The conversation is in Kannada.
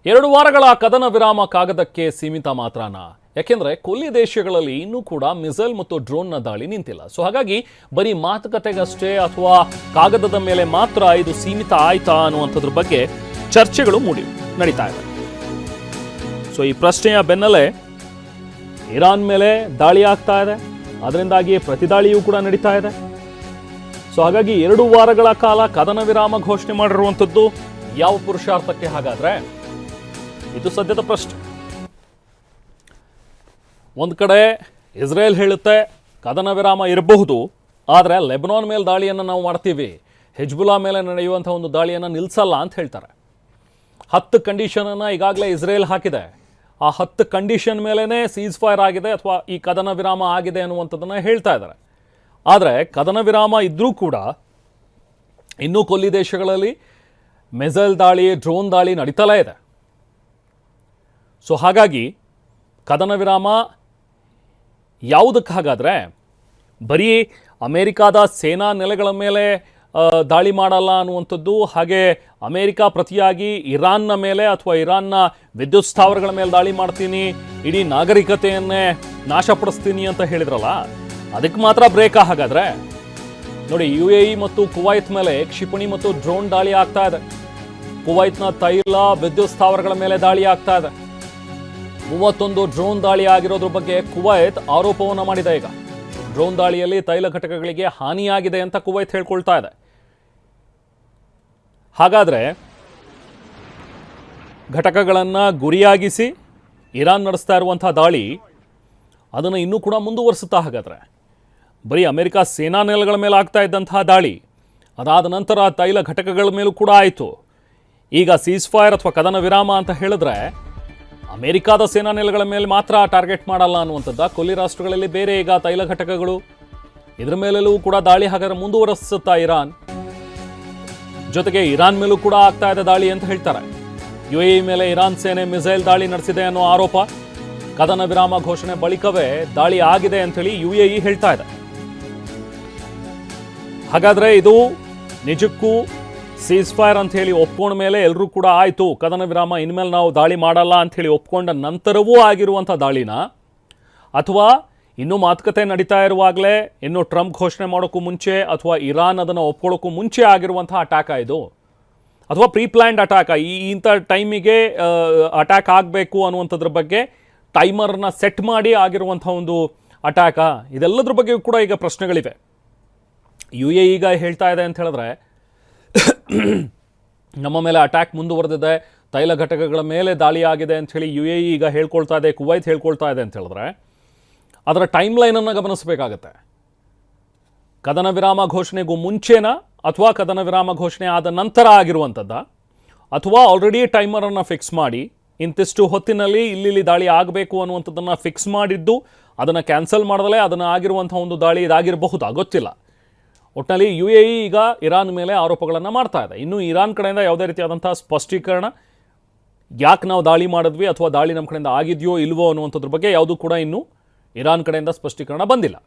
2 ವಾರಗಳ ಕದನ ವಿರಾಮ ಕಾಗದಕ್ಕೆ ಸೀಮಿತ ಮಾತ್ರನಾ? ಯಾಕೆಂದ್ರೆ ಕೊಲ್ಲಿ ದೇಶಗಳಲ್ಲಿ ಇನ್ನೂ ಕೂಡ ಮಿಸೈಲ್ ಮತ್ತು ಡ್ರೋನ್ನ ದಾಳಿ ನಿಂತಿಲ್ಲ. ಸೊ ಹಾಗಾಗಿ ಬರೀ ಮಾತುಕತೆಗಷ್ಟೇ ಅಥವಾ ಕಾಗದದ ಮೇಲೆ ಮಾತ್ರ ಇದು ಸೀಮಿತ ಆಯ್ತಾ ಅನ್ನುವಂಥದ್ರ ಬಗ್ಗೆ ಚರ್ಚೆಗಳು ನಡೀತಾ ಇದೆ. ಸೊ ಈ ಪ್ರಶ್ನೆಯ ಬೆನ್ನಲ್ಲೇ ಇರಾನ್ ಮೇಲೆ ದಾಳಿ ಆಗ್ತಾ ಇದೆ, ಅದರಿಂದಾಗಿ ಪ್ರತಿದಾಳಿಯೂ ಕೂಡ ನಡೀತಾ ಇದೆ. ಸೊ ಹಾಗಾಗಿ 2 ವಾರಗಳ ಕಾಲ ಕದನ ವಿರಾಮ ಘೋಷಣೆ ಮಾಡಿರುವಂಥದ್ದು ಯಾವ ಪುರುಷಾರ್ಥಕ್ಕೆ? ಹಾಗಾದ್ರೆ ಇದು ಸದ್ಯದ ಪ್ರಶ್ನೆ. ಒಂದು ಕಡೆ ಇಸ್ರೇಲ್ ಹೇಳುತ್ತೆ ಕದನ ವಿರಾಮ ಇರಬಹುದು, ಆದರೆ ಲೆಬನಾನ್ ಮೇಲೆ ದಾಳಿಯನ್ನು ನಾವು ಮಾಡ್ತೀವಿ, ಹೆಜ್ಬುಲ್ಲಾ ಮೇಲೆ ನಡೆಯುವಂಥ ಒಂದು ದಾಳಿಯನ್ನು ನಿಲ್ಲಿಸಲ್ಲ ಅಂತ ಹೇಳ್ತಾರೆ. 10 ಕಂಡೀಷನನ್ನು ಈಗಾಗಲೇ ಇಸ್ರೇಲ್ ಹಾಕಿದೆ. ಆ 10 ಕಂಡೀಷನ್ ಮೇಲೇ ಸೀಸ್ ಫೈರ್ ಆಗಿದೆ ಅಥವಾ ಈ ಕದನ ವಿರಾಮ ಆಗಿದೆ ಅನ್ನುವಂಥದ್ದನ್ನು ಹೇಳ್ತಾ ಇದ್ದಾರೆ. ಆದರೆ ಕದನ ವಿರಾಮ ಇದ್ದರೂ ಕೂಡ ಇನ್ನೂ ಕೊಲ್ಲಿ ದೇಶಗಳಲ್ಲಿ ಮಿಸೈಲ್ ದಾಳಿ, ಡ್ರೋನ್ ದಾಳಿ ನಡೀತಲೇ ಇದೆ. ಸೊ ಹಾಗಾಗಿ ಕದನ ವಿರಾಮ ಯಾವುದಕ್ಕೆ? ಹಾಗಾದರೆ ಬರೀ ಅಮೇರಿಕಾದ ಸೇನಾ ನೆಲೆಗಳ ಮೇಲೆ ದಾಳಿ ಮಾಡಲ್ಲ ಅನ್ನುವಂಥದ್ದು, ಹಾಗೆ ಅಮೇರಿಕಾ ಪ್ರತಿಯಾಗಿ ಇರಾನ್ನ ಮೇಲೆ ಅಥವಾ ಇರಾನ್ನ ವಿದ್ಯುತ್ ಸ್ಥಾವರಗಳ ಮೇಲೆ ದಾಳಿ ಮಾಡ್ತೀನಿ, ಇಡೀ ನಾಗರಿಕತೆಯನ್ನೇ ನಾಶಪಡಿಸ್ತೀನಿ ಅಂತ ಹೇಳಿದ್ರಲ್ಲ, ಅದಕ್ಕೆ ಮಾತ್ರ ಬ್ರೇಕಾ? ಹಾಗಾದರೆ ನೋಡಿ, UAE ಮತ್ತು ಕುವೈತ್ ಮೇಲೆ ಕ್ಷಿಪಣಿ ಮತ್ತು ಡ್ರೋನ್ ದಾಳಿ ಆಗ್ತಾ ಇದೆ. ಕುವೈತ್ನ ತೈಲ ವಿದ್ಯುತ್ ಸ್ಥಾವರಗಳ ಮೇಲೆ ದಾಳಿ ಆಗ್ತಾ ಇದೆ. 31 ಡ್ರೋನ್ ದಾಳಿ ಆಗಿರೋದ್ರ ಬಗ್ಗೆ ಕುವೈತ್ ಆರೋಪವನ್ನು ಮಾಡಿದೆ. ಈಗ ಡ್ರೋನ್ ದಾಳಿಯಲ್ಲಿ ತೈಲ ಘಟಕಗಳಿಗೆ ಹಾನಿಯಾಗಿದೆ ಅಂತ ಕುವೈತ್ ಹೇಳ್ಕೊಳ್ತಾ ಇದೆ. ಹಾಗಾದರೆ ಘಟಕಗಳನ್ನು ಗುರಿಯಾಗಿಸಿ ಇರಾನ್ ನಡೆಸ್ತಾ ಇರುವಂಥ ದಾಳಿ ಅದನ್ನು ಇನ್ನೂ ಕೂಡ ಮುಂದುವರಿಸುತ್ತಾ? ಹಾಗಾದರೆ ಬರೀ ಅಮೆರಿಕ ಸೇನಾ ನೆಲೆಗಳ ಮೇಲೆ ಆಗ್ತಾ ಇದ್ದಂತಹ ದಾಳಿ ಅದಾದ ನಂತರ ತೈಲ ಘಟಕಗಳ ಮೇಲೂ ಕೂಡ ಆಯಿತು. ಈಗ ಸೀಸ್ ಫೈರ್ ಅಥವಾ ಕದನ ವಿರಾಮ ಅಂತ ಹೇಳಿದ್ರೆ ಅಮೆರಿಕಾದ ಸೇನಾ ನೆಲೆಗಳ ಮೇಲೆ ಮಾತ್ರ ಟಾರ್ಗೆಟ್ ಮಾಡಲ್ಲ ಅನ್ನುವಂಥದ್ದು. ಕೊಲ್ಲಿ ರಾಷ್ಟ್ರಗಳಲ್ಲಿ ಬೇರೆ ಈಗ ತೈಲ ಘಟಕಗಳು, ಇದ್ರ ಮೇಲೆಲ್ಲೂ ಕೂಡ ದಾಳಿ ಹಾಗಾದ್ರೆ ಮುಂದುವರಿಸುತ್ತಾ ಇರಾನ್? ಜೊತೆಗೆ ಇರಾನ್ ಮೇಲೂ ಕೂಡ ಆಗ್ತಾ ಇದೆ ದಾಳಿ ಅಂತ ಹೇಳ್ತಾರೆ. UAE ಮೇಲೆ ಇರಾನ್ ಸೇನೆ ಮಿಸೈಲ್ ದಾಳಿ ನಡೆಸಿದೆ ಅನ್ನೋ ಆರೋಪ ಕದನ ವಿರಾಮ ಘೋಷಣೆ ಬಳಿಕವೇ ದಾಳಿ ಆಗಿದೆ ಅಂತೇಳಿ UAE ಹೇಳ್ತಾ ಇದೆ. ಹಾಗಾದ್ರೆ ಇದು ನಿಜಕ್ಕೂ ಸೀಸ್ ಫೈರ್ ಅಂತ ಹೇಳಿ ಒಪ್ಕೊಂಡ ಮೇಲೆ ಎಲ್ಲರೂ ಕೂಡ ಆಯಿತು ಕದನ ವಿರಾಮ, ಇನ್ಮೇಲೆ ನಾವು ದಾಳಿ ಮಾಡಲ್ಲ ಅಂಥೇಳಿ ಒಪ್ಕೊಂಡ ನಂತರವೂ ಆಗಿರುವಂಥ ದಾಳಿನ, ಅಥವಾ ಇನ್ನೂ ಮಾತುಕತೆ ನಡೀತಾ ಇರುವಾಗಲೇ, ಇನ್ನು ಟ್ರಂಪ್ ಘೋಷಣೆ ಮಾಡೋಕ್ಕೂ ಮುಂಚೆ ಅಥವಾ ಇರಾನ್ ಅದನ್ನು ಒಪ್ಕೊಳ್ಳೋಕ್ಕೂ ಮುಂಚೆ ಆಗಿರುವಂಥ ಅಟ್ಯಾಕ ಇದು, ಅಥವಾ ಪ್ರೀ ಪ್ಲ್ಯಾಂಡ್ ಅಟ್ಯಾಕ? ಇಂಥ ಟೈಮಿಗೆ ಅಟ್ಯಾಕ್ ಆಗಬೇಕು ಅನ್ನುವಂಥದ್ರ ಬಗ್ಗೆ ಟೈಮರ್ನ ಸೆಟ್ ಮಾಡಿ ಆಗಿರುವಂಥ ಒಂದು ಅಟ್ಯಾಕ? ಇದೆಲ್ಲದ್ರ ಬಗ್ಗೆ ಕೂಡ ಈಗ ಪ್ರಶ್ನೆಗಳಿವೆ. UAE ಈಗ ಹೇಳ್ತಾ ಇದೆ ಅಂತ ಹೇಳಿದ್ರೆ ನಮ್ಮ ಮೇಲೆ ಅಟ್ಯಾಕ್ ಮುಂದುವರೆದಿದೆ, ತೈಲ ಘಟಕಗಳ ಮೇಲೆ ದಾಳಿ ಆಗಿದೆ ಅಂಥೇಳಿ UAE ಈಗ ಹೇಳ್ಕೊಳ್ತಾ ಇದೆ, ಕುವೈತ್ ಹೇಳ್ಕೊಳ್ತಾ ಇದೆ ಅಂತ ಹೇಳಿದ್ರೆ ಅದರ ಟೈಮ್ ಲೈನನ್ನು ಗಮನಿಸಬೇಕಾಗತ್ತೆ. ಕದನ ವಿರಾಮ ಘೋಷಣೆಗೂ ಮುಂಚೆನಾ ಅಥವಾ ಕದನ ವಿರಾಮ ಘೋಷಣೆ ಆದ ನಂತರ ಆಗಿರುವಂಥದ್ದ, ಅಥವಾ ಆಲ್ರೆಡಿ ಟೈಮರನ್ನು ಫಿಕ್ಸ್ ಮಾಡಿ ಇಂತಿಷ್ಟು ಹೊತ್ತಿನಲ್ಲಿ ಇಲ್ಲಿ ದಾಳಿ ಆಗಬೇಕು ಅನ್ನುವಂಥದ್ದನ್ನು ಫಿಕ್ಸ್ ಮಾಡಿದ್ದು ಅದನ್ನು ಕ್ಯಾನ್ಸಲ್ ಮಾಡಿದಲೇ ಅದನ್ನು ಆಗಿರುವಂಥ ಒಂದು ದಾಳಿ ಇದಾಗಿರಬಹುದಾ? ಗೊತ್ತಿಲ್ಲ. ಒಟ್ಟಿನಲ್ಲಿ UAE ಈಗ ಇರಾನ್ ಮೇಲೆ ಆರೋಪಗಳನ್ನು ಮಾಡ್ತಾ ಇದೆ. ಇನ್ನು ಇರಾನ್ ಕಡೆಯಿಂದ ಯಾವುದೇ ರೀತಿಯಾದಂಥ ಸ್ಪಷ್ಟೀಕರಣ, ಯಾಕೆ ನಾವು ದಾಳಿ ಮಾಡಿದ್ವಿ ಅಥವಾ ದಾಳಿ ನಮ್ಮ ಕಡೆಯಿಂದ ಆಗಿದೆಯೋ ಇಲ್ವೋ ಅನ್ನುವಂಥದ್ರ ಬಗ್ಗೆ ಯಾವುದೂ ಕೂಡ ಇನ್ನೂ ಇರಾನ್ ಕಡೆಯಿಂದ ಸ್ಪಷ್ಟೀಕರಣ ಬಂದಿಲ್ಲ.